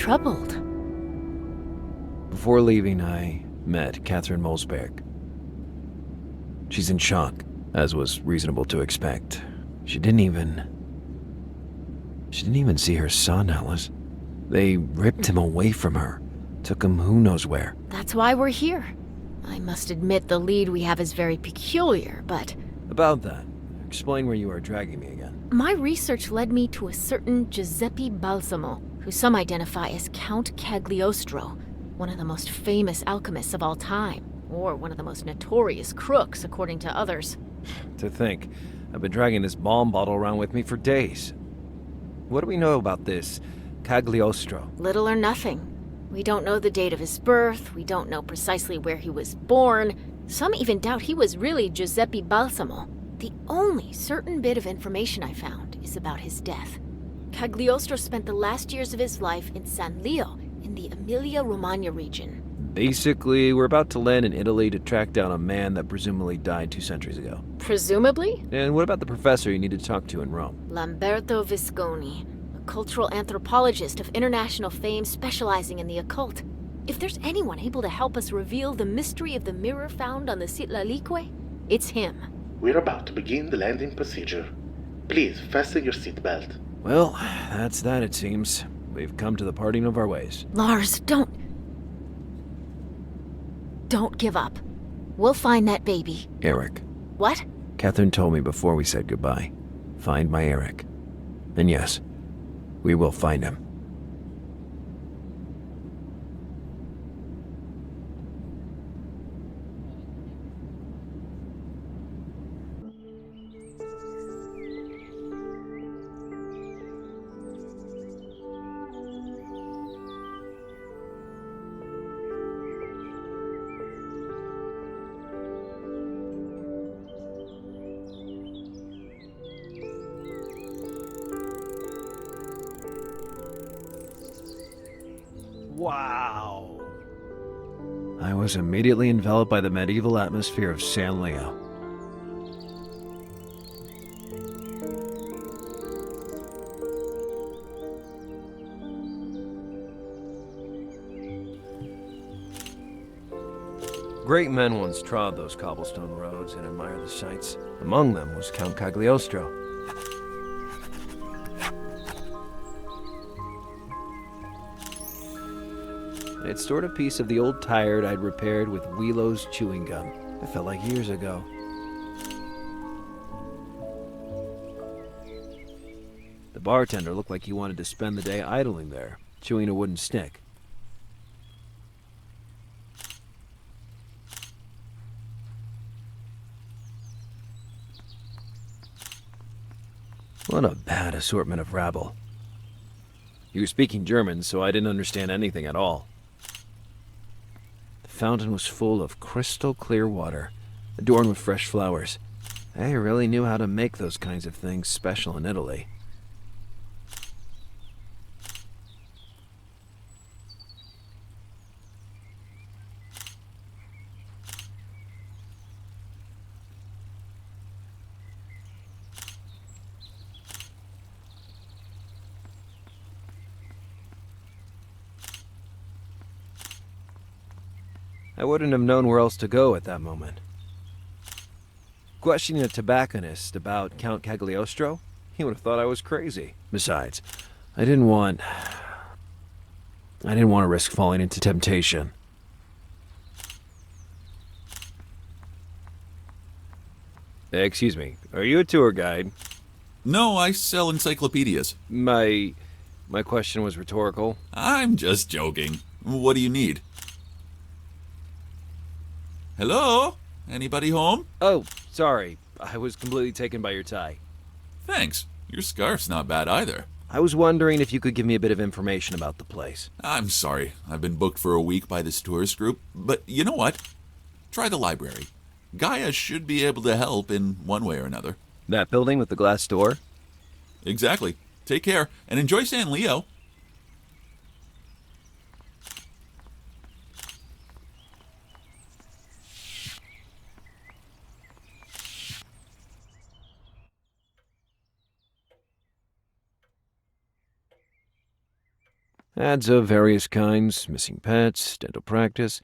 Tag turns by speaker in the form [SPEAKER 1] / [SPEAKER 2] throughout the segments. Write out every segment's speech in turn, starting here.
[SPEAKER 1] troubled.
[SPEAKER 2] Before leaving, I met Catherine Molsberg. She's in shock, as was reasonable to expect. She didn't even see her son, Alice. They ripped him away from her, took him who knows where.
[SPEAKER 1] That's why we're here. I must admit the lead we have is very peculiar, but...
[SPEAKER 2] About that, explain where you are dragging me again.
[SPEAKER 1] My research led me to a certain Giuseppe Balsamo, who some identify as Count Cagliostro, one of the most famous alchemists of all time, or one of the most notorious crooks, according to others.
[SPEAKER 2] To think, I've been dragging this bomb bottle around with me for days. What do we know about this Cagliostro?
[SPEAKER 1] Little or nothing. We don't know the date of his birth, we don't know precisely where he was born. Some even doubt he was really Giuseppe Balsamo. The only certain bit of information I found is about his death. Cagliostro spent the last years of his life in San Leo, in the Emilia-Romagna region.
[SPEAKER 2] Basically, we're about to land in Italy to track down a man that presumably died 2 centuries ago.
[SPEAKER 1] Presumably?
[SPEAKER 2] And what about the professor you need to talk to in Rome?
[SPEAKER 1] Lamberto Visconti, a cultural anthropologist of international fame specializing in the occult. If there's anyone able to help us reveal the mystery of the mirror found on the Citlalique, it's him.
[SPEAKER 3] We're about to begin the landing procedure. Please fasten your seatbelt.
[SPEAKER 2] Well, that's that, it seems. We've come to the parting of our ways.
[SPEAKER 1] Lars, don't give up. We'll find that baby.
[SPEAKER 2] Eric.
[SPEAKER 1] What?
[SPEAKER 2] Catherine told me before we said goodbye. Find my Eric. And yes, we will find him. Wow. I was immediately enveloped by the medieval atmosphere of San Leo. Great men once trod those cobblestone roads and admired the sights. Among them was Count Cagliostro. I had stored a piece of the old tire I'd repaired with Wheelo's chewing gum. It felt like years ago. The bartender looked like he wanted to spend the day idling there, chewing a wooden stick. What a bad assortment of rabble. He was speaking German, so I didn't understand anything at all. The fountain was full of crystal clear water, adorned with fresh flowers. They really knew how to make those kinds of things special in Italy. I wouldn't have known where else to go at that moment. Questioning a tobacconist about Count Cagliostro, he would have thought I was crazy. Besides, I didn't want to risk falling into temptation. Excuse me, are you a tour guide?
[SPEAKER 4] No, I sell encyclopedias.
[SPEAKER 2] My question was rhetorical.
[SPEAKER 4] I'm just joking. What do you need? Hello? Anybody home?
[SPEAKER 2] Oh, sorry. I was completely taken by your tie.
[SPEAKER 4] Thanks. Your scarf's not bad either.
[SPEAKER 2] I was wondering if you could give me a bit of information about the place.
[SPEAKER 4] I'm sorry. I've been booked for a week by this tourist group. But you know what? Try the library. Gaia should be able to help in one way or another.
[SPEAKER 2] That building with the glass door?
[SPEAKER 4] Exactly. Take care and enjoy San Leo.
[SPEAKER 2] Ads of various kinds, missing pets, dental practice,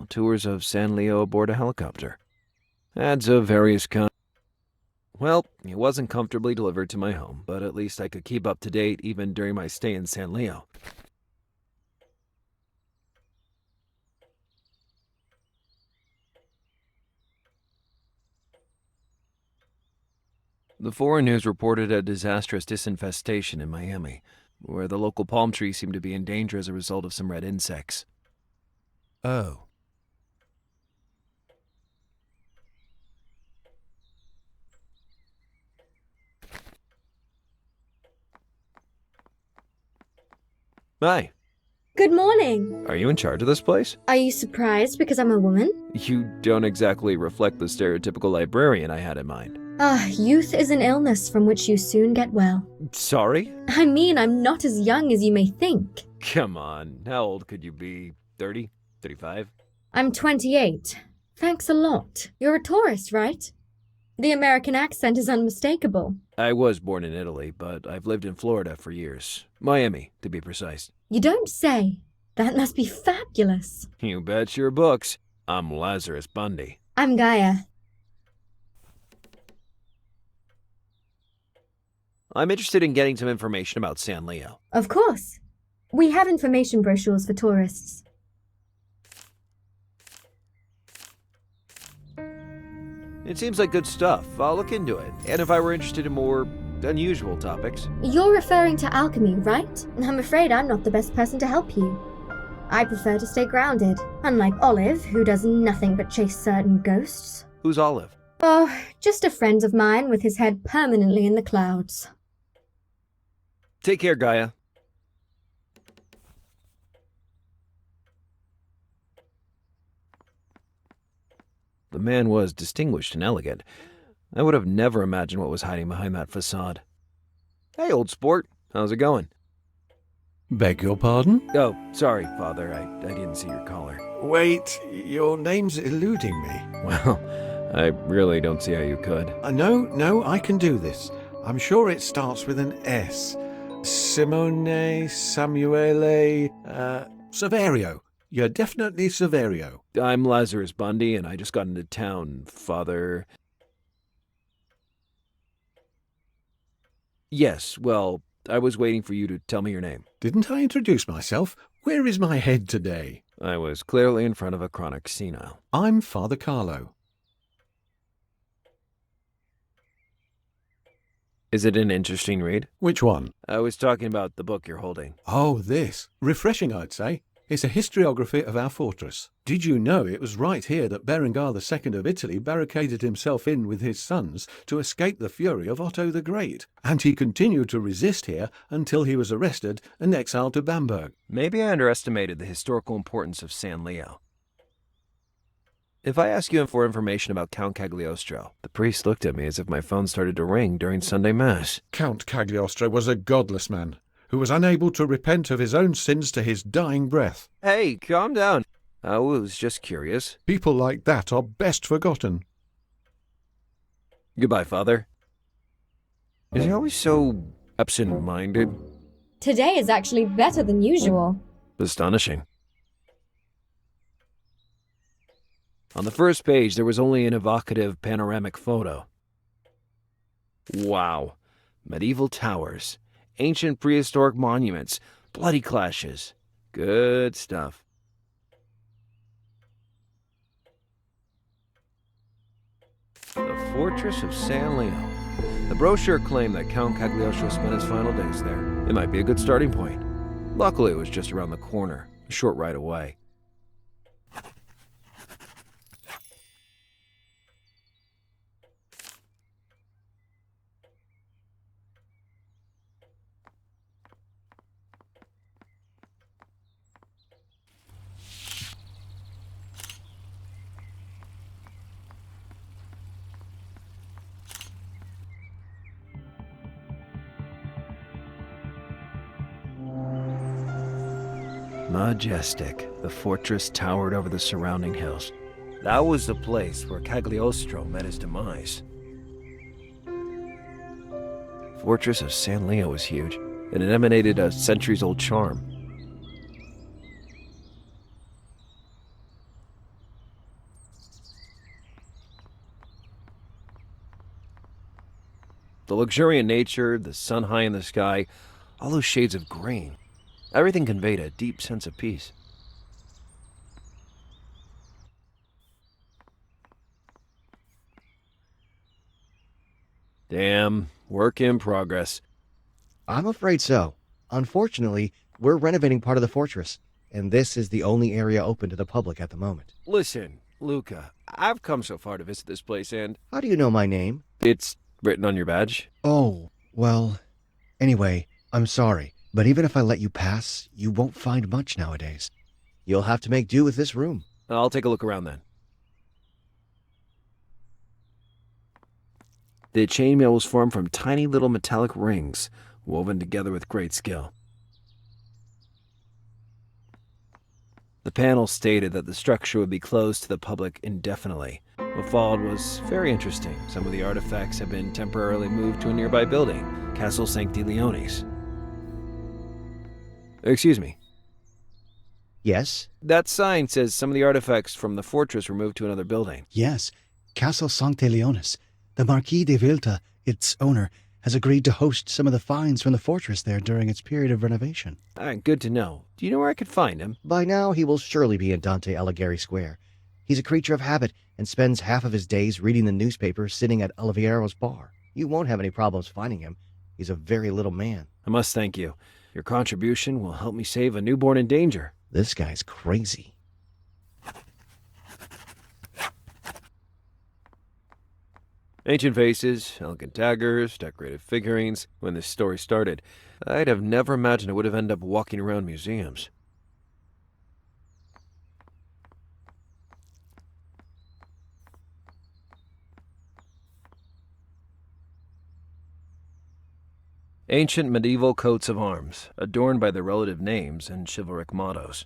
[SPEAKER 2] tours of San Leo aboard a helicopter. Ads of various kinds. Well, it wasn't comfortably delivered to my home, but at least I could keep up to date even during my stay in San Leo. The foreign news reported a disastrous disinfestation in Miami, where the local palm trees seemed to be in danger as a result of some red insects. Oh. Hi.
[SPEAKER 5] Good morning.
[SPEAKER 2] Are you in charge of this place?
[SPEAKER 5] Are you surprised because I'm a woman?
[SPEAKER 2] You don't exactly reflect the stereotypical librarian I had in mind.
[SPEAKER 5] Youth is an illness from which you soon get well.
[SPEAKER 2] Sorry?
[SPEAKER 5] I mean, I'm not as young as you may think.
[SPEAKER 2] Come on, how old could you be? 30? 35?
[SPEAKER 5] I'm 28. Thanks a lot. You're a tourist, right? The American accent is unmistakable.
[SPEAKER 2] I was born in Italy, but I've lived in Florida for years. Miami, to be precise.
[SPEAKER 5] You don't say. That must be fabulous.
[SPEAKER 2] You bet your books. I'm Lazarus Bundy.
[SPEAKER 5] I'm Gaia.
[SPEAKER 2] I'm interested in getting some information about San Leo.
[SPEAKER 5] Of course. We have information brochures for tourists.
[SPEAKER 2] It seems like good stuff. I'll look into it. And if I were interested in more unusual topics.
[SPEAKER 5] You're referring to alchemy, right? I'm afraid I'm not the best person to help you. I prefer to stay grounded, unlike Olive, who does nothing but chase certain ghosts.
[SPEAKER 2] Who's Olive?
[SPEAKER 5] Oh, just a friend of mine with his head permanently in the clouds.
[SPEAKER 2] Take care, Gaia. The man was distinguished and elegant. I would have never imagined what was hiding behind that facade. Hey, old sport. How's it going?
[SPEAKER 6] Beg your pardon?
[SPEAKER 2] Oh, sorry, Father. I didn't see your collar.
[SPEAKER 6] Wait, your name's eluding me.
[SPEAKER 2] Well, I really don't see how you could.
[SPEAKER 6] No, I can do this. I'm sure it starts with an S. Simone, Samuele, Severio. You're definitely Severio.
[SPEAKER 2] I'm Lazarus Bundy, and I just got into town, Father. Yes, well, I was waiting for you to tell me your name.
[SPEAKER 6] Didn't I introduce myself? Where is my head today?
[SPEAKER 2] I was clearly in front of a chronic senile.
[SPEAKER 6] I'm Father Carlo.
[SPEAKER 2] Is it an interesting read?
[SPEAKER 6] Which one?
[SPEAKER 2] I was talking about the book you're holding.
[SPEAKER 6] Oh, this. Refreshing, I'd say. It's a historiography of our fortress. Did you know it was right here that Berengar II of Italy barricaded himself in with his sons to escape the fury of Otto the Great? And he continued to resist here until he was arrested and exiled to Bamberg.
[SPEAKER 2] Maybe I underestimated the historical importance of San Leo. If I ask you for information about Count Cagliostro, the priest looked at me as if my phone started to ring during Sunday Mass.
[SPEAKER 6] Count Cagliostro was a godless man who was unable to repent of his own sins to his dying breath.
[SPEAKER 2] Hey, calm down. I was just curious.
[SPEAKER 6] People like that are best forgotten.
[SPEAKER 2] Goodbye, Father. Is he always so absent-minded?
[SPEAKER 5] Today is actually better than usual.
[SPEAKER 2] Astonishing. On the first page, there was only an evocative panoramic photo. Wow. Medieval towers. Ancient prehistoric monuments, bloody clashes. Good stuff. The Fortress of San Leo. The brochure claimed that Count Cagliostro spent his final days there. It might be a good starting point. Luckily, it was just around the corner, a short ride away. Majestic, the fortress towered over the surrounding hills. That was the place where Cagliostro met his demise. Fortress of San Leo was huge, and it emanated a centuries-old charm. The luxuriant nature, the sun high in the sky, all those shades of green. Everything conveyed a deep sense of peace. Damn, work in progress.
[SPEAKER 7] I'm afraid so. Unfortunately, we're renovating part of the fortress, and this is the only area open to the public at the moment.
[SPEAKER 2] Listen, Luca, I've come so far to visit this place and...
[SPEAKER 7] How do you know my name?
[SPEAKER 2] It's written on your badge.
[SPEAKER 7] Oh, well, anyway, I'm sorry, but even if I let you pass, you won't find much nowadays. You'll have to make do with this room.
[SPEAKER 2] I'll take a look around then. The chainmail was formed from tiny little metallic rings, woven together with great skill. The panel stated that the structure would be closed to the public indefinitely. What followed was very interesting. Some of the artifacts have been temporarily moved to a nearby building, Castle Sancti Leonis. Excuse me.
[SPEAKER 7] Yes?
[SPEAKER 2] That sign says some of the artifacts from the fortress were moved to another building.
[SPEAKER 8] Yes, Castle Sancte Leonis. The Marquis de Vilta, its owner, has agreed to host some of the finds from the fortress there during its period of renovation.
[SPEAKER 2] Good to know. Do you know where I could find him?
[SPEAKER 7] By now, he will surely be in Dante Alighieri Square. He's a creature of habit and spends half of his days reading the newspaper sitting at Oliviero's bar. You won't have any problems finding him. He's a very little man.
[SPEAKER 2] I must thank you. Your contribution will help me save a newborn in danger.
[SPEAKER 7] This guy's crazy.
[SPEAKER 2] Ancient vases, elegant daggers, decorated figurines. When this story started, I'd have never imagined I would have ended up walking around museums. Ancient medieval coats of arms, adorned by their relative names and chivalric mottos.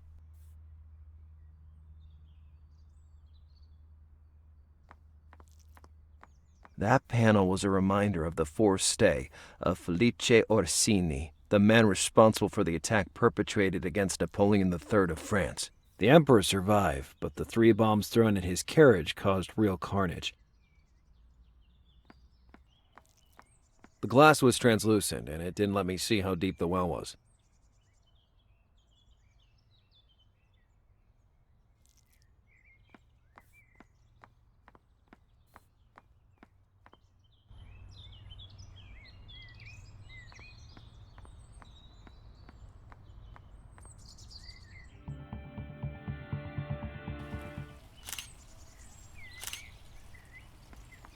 [SPEAKER 2] That panel was a reminder of the forced stay of Felice Orsini, the man responsible for the attack perpetrated against Napoleon III of France. The emperor survived, but the 3 bombs thrown at his carriage caused real carnage. The glass was translucent, and it didn't let me see how deep the well was.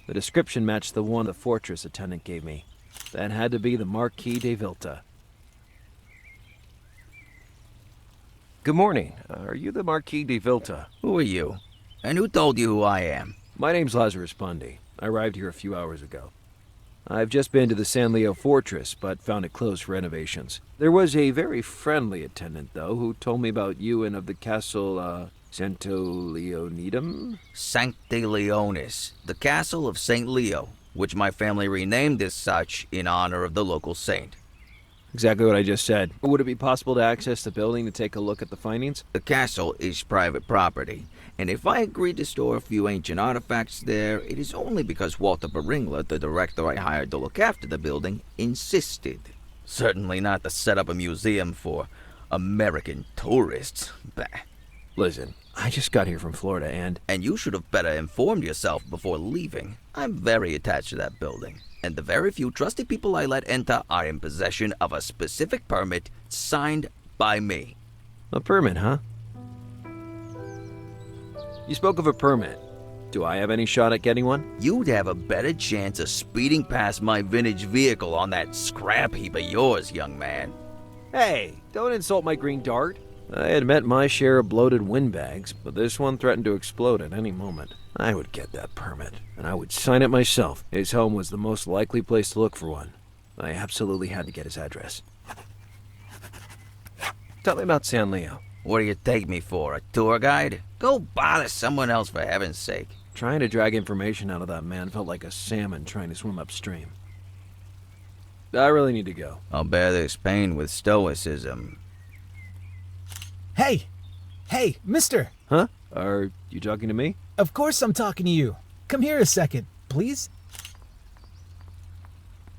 [SPEAKER 2] The description matched the one the fortress attendant gave me. That had to be the Marquis de Vilta. Good morning. Are you the Marquis de Vilta?
[SPEAKER 9] Who are you? And who told you who I am?
[SPEAKER 2] My name's Lazarus Bundy. I arrived here a few hours ago. I've just been to the San Leo fortress, but found it closed for renovations. There was a very friendly attendant, though, who told me about you and of the castle, Santo Leonidum?
[SPEAKER 9] Sancte Leonis, the castle of St. Leo, which my family renamed as such in honor of the local saint.
[SPEAKER 2] Exactly what I just said. Would it be possible to access the building to take a look at the findings?
[SPEAKER 9] The castle is private property, and if I agreed to store a few ancient artifacts there, it is only because Walter Baringla, the director I hired to look after the building, insisted. Certainly not to set up a museum for American tourists. Bah.
[SPEAKER 2] Listen, I just got here from Florida and
[SPEAKER 9] you should have better informed yourself before leaving. I'm very attached to that building, and the very few trusted people I let enter are in possession of a specific permit signed by me.
[SPEAKER 2] A permit, huh? You spoke of a permit. Do I have any shot at getting one?
[SPEAKER 9] You'd have a better chance of speeding past my vintage vehicle on that scrap heap of yours, young man.
[SPEAKER 2] Hey, don't insult my green dart. I had met my share of bloated windbags, but this one threatened to explode at any moment. I would get that permit, and I would sign it myself. His home was the most likely place to look for one. I absolutely had to get his address. Tell me about San Leo.
[SPEAKER 9] What do you take me for, a tour guide? Go bother someone else, for heaven's sake.
[SPEAKER 2] Trying to drag information out of that man felt like a salmon trying to swim upstream. I really need to go.
[SPEAKER 9] I'll bear this pain with stoicism.
[SPEAKER 10] Hey, mister!
[SPEAKER 2] Huh? Are you talking to me?
[SPEAKER 10] Of course I'm talking to you. Come here a second, please.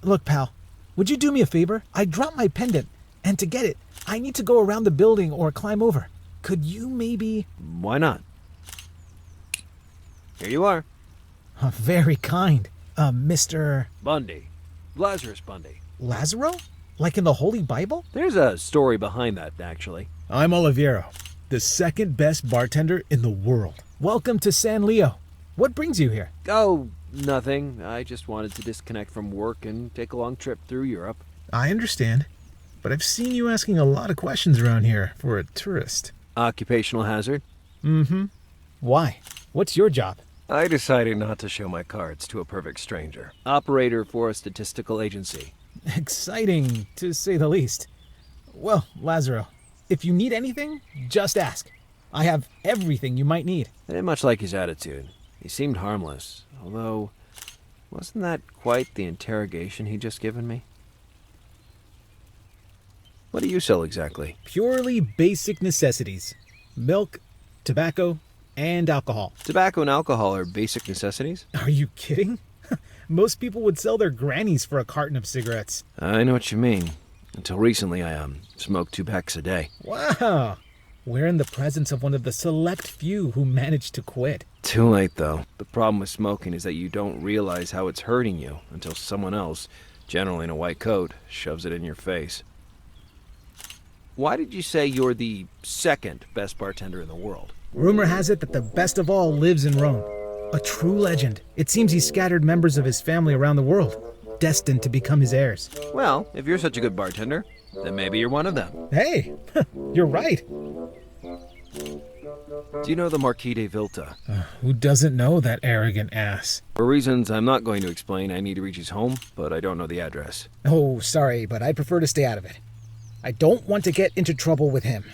[SPEAKER 10] Look, pal, would you do me a favor? I dropped my pendant, and to get it, I need to go around the building or climb over. Could you maybe...
[SPEAKER 2] Why not? Here you are.
[SPEAKER 10] Very kind. Mr.
[SPEAKER 2] Bundy. Lazarus Bundy.
[SPEAKER 10] Lazaro? Like in the Holy Bible?
[SPEAKER 2] There's a story behind that, actually.
[SPEAKER 10] I'm Oliviero, the second best bartender in the world. Welcome to San Leo. What brings you here?
[SPEAKER 2] Oh, nothing. I just wanted to disconnect from work and take a long trip through Europe.
[SPEAKER 10] I understand, but I've seen you asking a lot of questions around here for a tourist.
[SPEAKER 2] Occupational hazard?
[SPEAKER 10] Mm-hmm. Why? What's your job?
[SPEAKER 2] I decided not to show my cards to a perfect stranger. Operator for a statistical agency.
[SPEAKER 10] Exciting, to say the least. Well, Lazaro, if you need anything, just ask. I have everything you might need.
[SPEAKER 2] I didn't much like his attitude. He seemed harmless, although, wasn't that quite the interrogation he'd just given me? What do you sell exactly?
[SPEAKER 10] Purely basic necessities. Milk, tobacco, and alcohol.
[SPEAKER 2] Tobacco and alcohol are basic necessities?
[SPEAKER 10] Are you kidding? Most people would sell their grannies for a carton of cigarettes.
[SPEAKER 2] I know what you mean. Until recently, I smoked 2 packs a day.
[SPEAKER 10] Wow. We're in the presence of one of the select few who managed to quit.
[SPEAKER 2] Too late, though. The problem with smoking is that you don't realize how it's hurting you until someone else, generally in a white coat, shoves it in your face. Why did you say you're the second best bartender in the world?
[SPEAKER 10] Rumor has it that the best of all lives in Rome. A true legend. It seems he scattered members of his family around the world, destined to become his heirs.
[SPEAKER 2] Well, if you're such a good bartender, then maybe you're one of them.
[SPEAKER 10] Hey, you're right.
[SPEAKER 2] Do you know the Marquis de Vilta?
[SPEAKER 10] Who doesn't know that arrogant ass?
[SPEAKER 2] For reasons I'm not going to explain, I need to reach his home, but I don't know the address.
[SPEAKER 10] Oh, sorry, but I prefer to stay out of it. I don't want to get into trouble with him.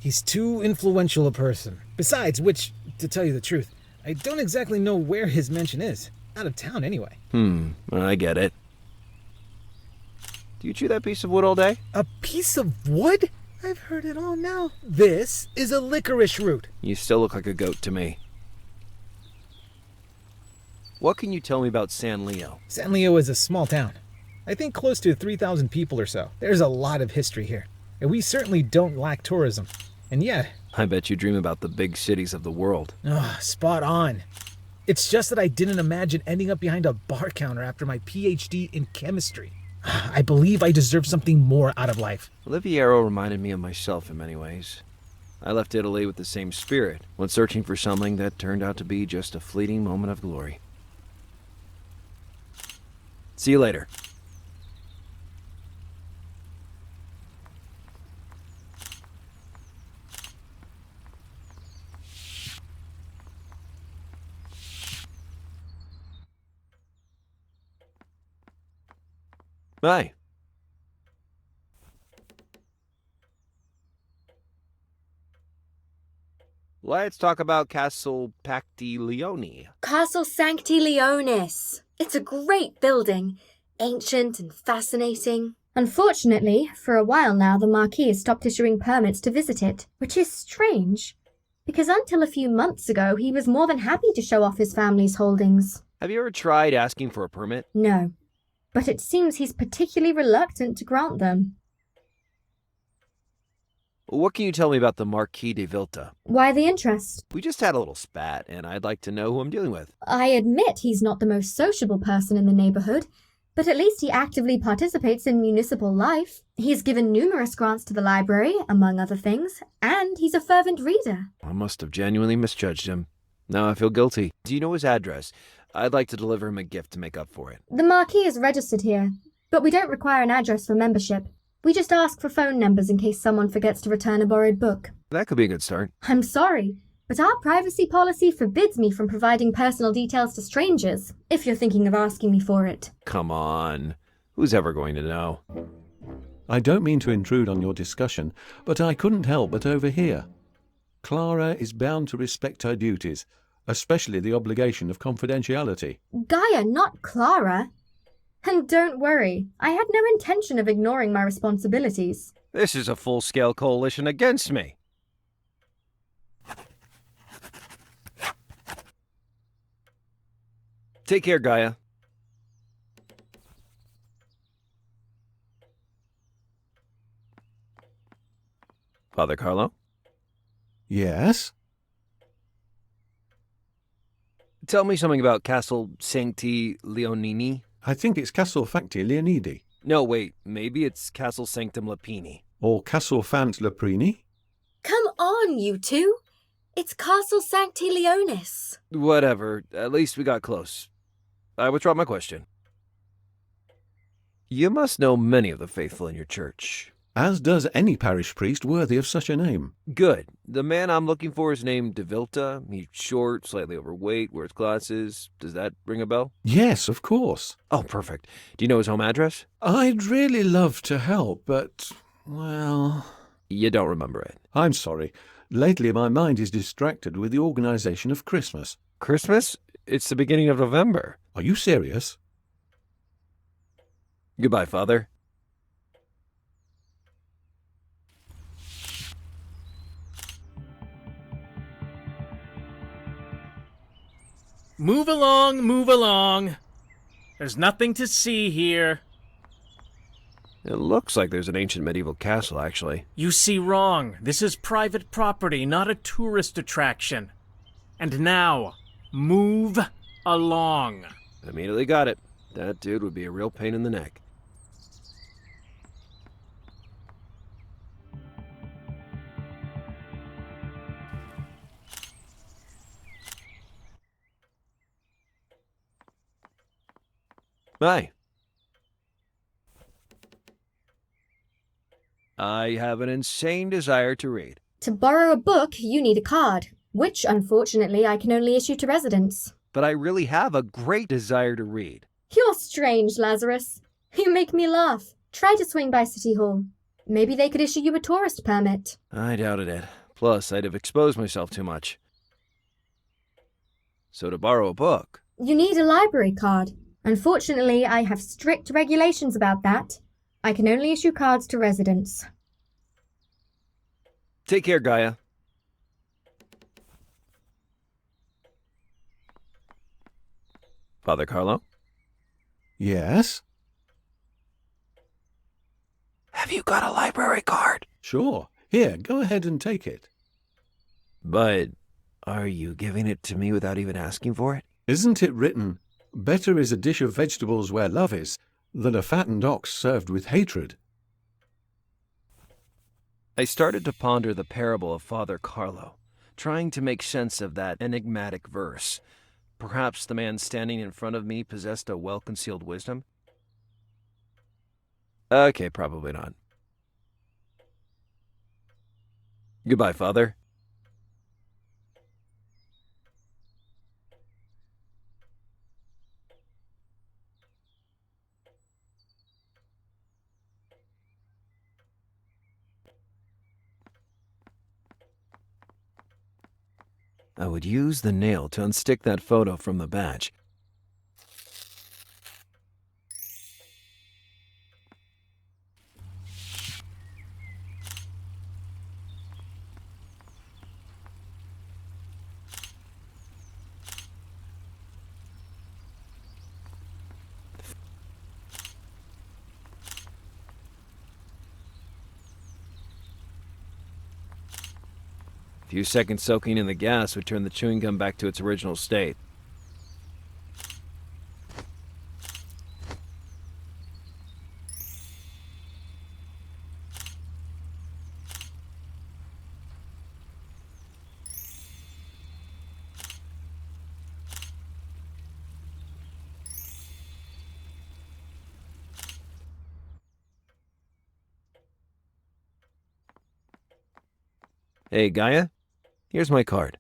[SPEAKER 10] He's too influential a person. Besides which, to tell you the truth, I don't exactly know where his mansion is. Out of town, anyway.
[SPEAKER 2] I get it. Do you chew that piece of wood all day?
[SPEAKER 10] A piece of wood? I've heard it all now. This is a licorice root.
[SPEAKER 2] You still look like a goat to me. What can you tell me about San Leo?
[SPEAKER 10] San Leo is a small town. I think close to 3,000 people or so. There's a lot of history here. And we certainly don't lack tourism. And yet...
[SPEAKER 2] I bet you dream about the big cities of the world.
[SPEAKER 10] Spot on. It's just that I didn't imagine ending up behind a bar counter after my PhD in chemistry. I believe I deserve something more out of life.
[SPEAKER 2] Oliviero reminded me of myself in many ways. I left Italy with the same spirit, when searching for something that turned out to be just a fleeting moment of glory. See you later. Bye. Let's talk about Castle Pactiglione.
[SPEAKER 5] Castle Sancti Leonis. It's a great building, ancient and fascinating. Unfortunately, for a while now, the Marquis has stopped issuing permits to visit it, which is strange, because until a few months ago, he was more than happy to show off his family's holdings.
[SPEAKER 2] Have you ever tried asking for a permit?
[SPEAKER 5] No, but it seems he's particularly reluctant to grant them.
[SPEAKER 2] What can you tell me about the Marquis de Vilta?
[SPEAKER 5] Why the interest?
[SPEAKER 2] We just had a little spat, and I'd like to know who I'm dealing with.
[SPEAKER 5] I admit he's not the most sociable person in the neighborhood, but at least he actively participates in municipal life. He's given numerous grants to the library, among other things, and he's a fervent reader.
[SPEAKER 2] I must have genuinely misjudged him. Now I feel guilty. Do you know his address? I'd like to deliver him a gift to make up for it.
[SPEAKER 5] The Marquis is registered here, but we don't require an address for membership. We just ask for phone numbers in case someone forgets to return a borrowed book.
[SPEAKER 2] That could be a good start.
[SPEAKER 5] I'm sorry, but our privacy policy forbids me from providing personal details to strangers, if you're thinking of asking me for it.
[SPEAKER 2] Come on. Who's ever going to know?
[SPEAKER 6] I don't mean to intrude on your discussion, but I couldn't help but overhear. Clara is bound to respect her duties, especially the obligation of confidentiality.
[SPEAKER 5] Gaia, not Clara. And don't worry, I had no intention of ignoring my responsibilities.
[SPEAKER 2] This is a full-scale coalition against me. Take care, Gaia. Father Carlo?
[SPEAKER 6] Yes?
[SPEAKER 2] Tell me something about Castle Sancti Leonini.
[SPEAKER 6] I think it's Castle Facti Leonidi.
[SPEAKER 2] No, wait, maybe it's Castle Sanctum Lapini.
[SPEAKER 6] Or Castle Fant Leprini.
[SPEAKER 5] Come on, you two. It's Castle Sancti Leonis.
[SPEAKER 2] Whatever, at least we got close. I withdraw my question. You must know many of the faithful in your church.
[SPEAKER 6] As does any parish priest worthy of such a name.
[SPEAKER 2] Good. The man I'm looking for is named De Vilta. He's short, slightly overweight, wears glasses. Does that ring a bell?
[SPEAKER 6] Yes, of course.
[SPEAKER 2] Oh, perfect. Do you know his home address?
[SPEAKER 6] I'd really love to help, but, well...
[SPEAKER 2] You don't remember it.
[SPEAKER 6] I'm sorry. Lately my mind is distracted with the organisation of Christmas.
[SPEAKER 2] Christmas? It's the beginning of November.
[SPEAKER 6] Are you serious?
[SPEAKER 2] Goodbye, Father.
[SPEAKER 11] Move along, move along. There's nothing to see here.
[SPEAKER 2] It looks like there's an ancient medieval castle, actually.
[SPEAKER 11] You see wrong. This is private property, not a tourist attraction. And now, move along.
[SPEAKER 2] Immediately got it. That dude would be a real pain in the neck. Hi. I have an insane desire to read.
[SPEAKER 5] To borrow a book, you need a card, which, unfortunately, I can only issue to residents.
[SPEAKER 2] But I really have a great desire to read.
[SPEAKER 5] You're strange, Lazarus. You make me laugh. Try to swing by City Hall. Maybe they could issue you a tourist permit.
[SPEAKER 2] I doubted it. Plus, I'd have exposed myself too much. So to borrow a book...
[SPEAKER 5] You need a library card. Unfortunately, I have strict regulations about that. I can only issue cards to residents.
[SPEAKER 2] Take care, Gaia. Father Carlo?
[SPEAKER 6] Yes?
[SPEAKER 2] Have you got a library card?
[SPEAKER 6] Sure. Here, go ahead and take it.
[SPEAKER 2] But are you giving it to me without even asking for it?
[SPEAKER 6] Isn't it written, "Better is a dish of vegetables where love is, than a fattened ox served with hatred"?
[SPEAKER 2] I started to ponder the parable of Father Carlo, trying to make sense of that enigmatic verse. Perhaps the man standing in front of me possessed a well-concealed wisdom? Okay, probably not. Goodbye, Father. I would use the nail to unstick that photo from the badge. A few seconds soaking in the gas would turn the chewing gum back to its original state. Hey, Gaia? Here's my card.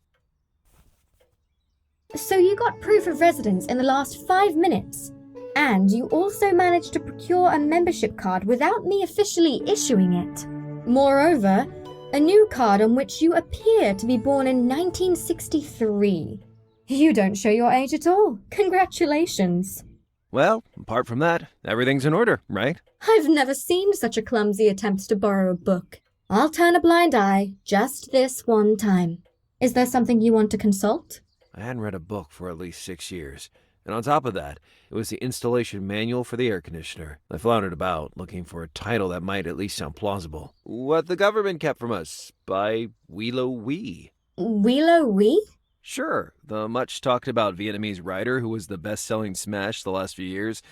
[SPEAKER 5] So you got proof of residence in the last 5 minutes, and you also managed to procure a membership card without me officially issuing it. Moreover, a new card on which you appear to be born in 1963. You don't show your age at all. Congratulations.
[SPEAKER 2] Well, apart from that, everything's in order, right?
[SPEAKER 5] I've never seen such a clumsy attempt to borrow a book. I'll turn a blind eye, just this one time. Is there something you want to consult?
[SPEAKER 2] I hadn't read a book for at least 6 years. And on top of that, it was the installation manual for the air conditioner. I floundered about, looking for a title that might at least sound plausible. What the Government Kept from Us by Weelo Wee.
[SPEAKER 5] Weelo Wee?
[SPEAKER 2] Sure, the much-talked-about Vietnamese writer who was the best-selling smash the last few years.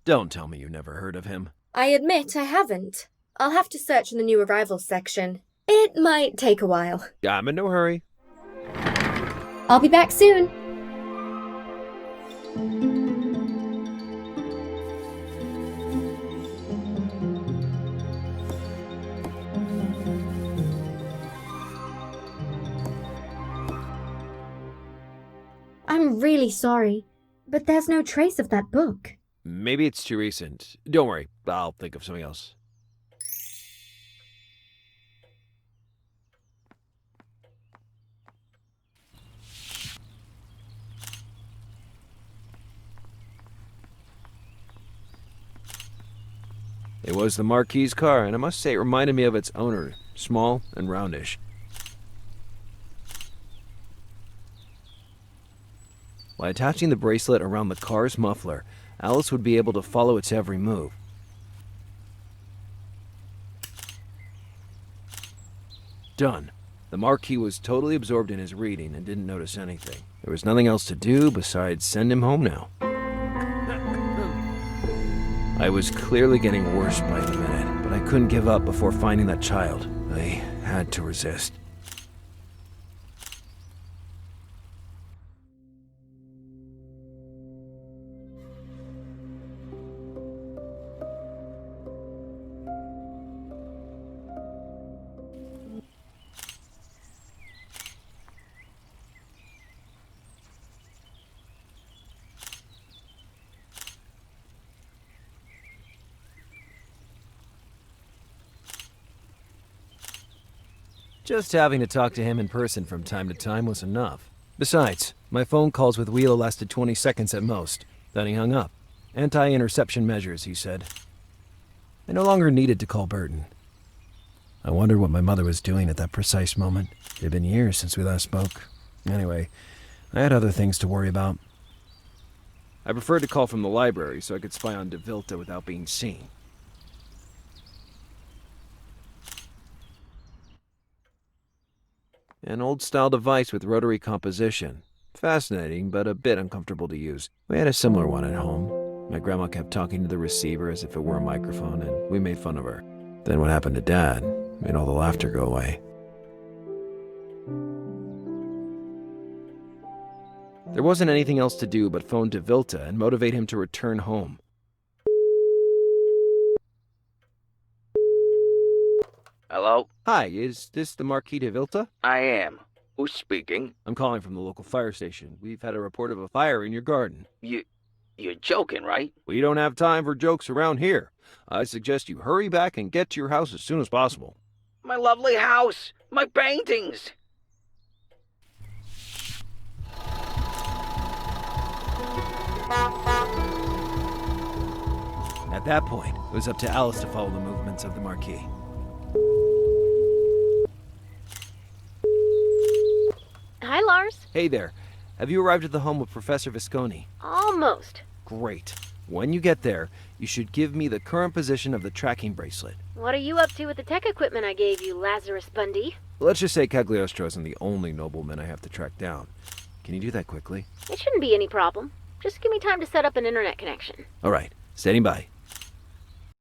[SPEAKER 2] Don't tell me you never heard of him.
[SPEAKER 5] I admit I haven't. I'll have to search in the new arrivals section. It might take a while.
[SPEAKER 2] I'm in no hurry.
[SPEAKER 5] I'll be back soon. I'm really sorry, but there's no trace of that book.
[SPEAKER 2] Maybe it's too recent. Don't worry, I'll think of something else. It was the Marquis's car, and I must say it reminded me of its owner, small and roundish. By attaching the bracelet around the car's muffler, Alice would be able to follow its every move. Done. The Marquis was totally absorbed in his reading and didn't notice anything. There was nothing else to do besides send him home now. I was clearly getting worse by the minute, but I couldn't give up before finding that child. I had to resist. Just having to talk to him in person from time to time was enough. Besides, my phone calls with Wheelo lasted 20 seconds at most. Then he hung up. Anti-interception measures, he said. I no longer needed to call Burton. I wondered what my mother was doing at that precise moment. It had been years since we last spoke. Anyway, I had other things to worry about. I preferred to call from the library so I could spy on De Vilta without being seen. An old-style device with rotary composition. Fascinating, but a bit uncomfortable to use. We had a similar one at home. My grandma kept talking to the receiver as if it were a microphone, and we made fun of her. Then what happened to Dad made all the laughter go away. There wasn't anything else to do but phone De Vilta and motivate him to return home.
[SPEAKER 9] Hello?
[SPEAKER 2] Hi, is this the Marquis de Vilta?
[SPEAKER 9] I am. Who's speaking?
[SPEAKER 2] I'm calling from the local fire station. We've had a report of a fire in your garden.
[SPEAKER 9] You're joking, right?
[SPEAKER 2] We don't have time for jokes around here. I suggest you hurry back and get to your house as soon as possible.
[SPEAKER 9] My lovely house! My paintings!
[SPEAKER 2] At that point, it was up to Alice to follow the movements of the Marquis.
[SPEAKER 1] Hi, Lars.
[SPEAKER 2] Hey there. Have you arrived at the home of Professor Visconti?
[SPEAKER 1] Almost.
[SPEAKER 2] Great. When you get there, you should give me the current position of the tracking bracelet.
[SPEAKER 1] What are you up to with the tech equipment I gave you, Lazarus Bundy?
[SPEAKER 2] Let's just say Cagliostro isn't the only nobleman I have to track down. Can you do that quickly?
[SPEAKER 1] It shouldn't be any problem. Just give me time to set up an internet connection.
[SPEAKER 2] All right. Standing by.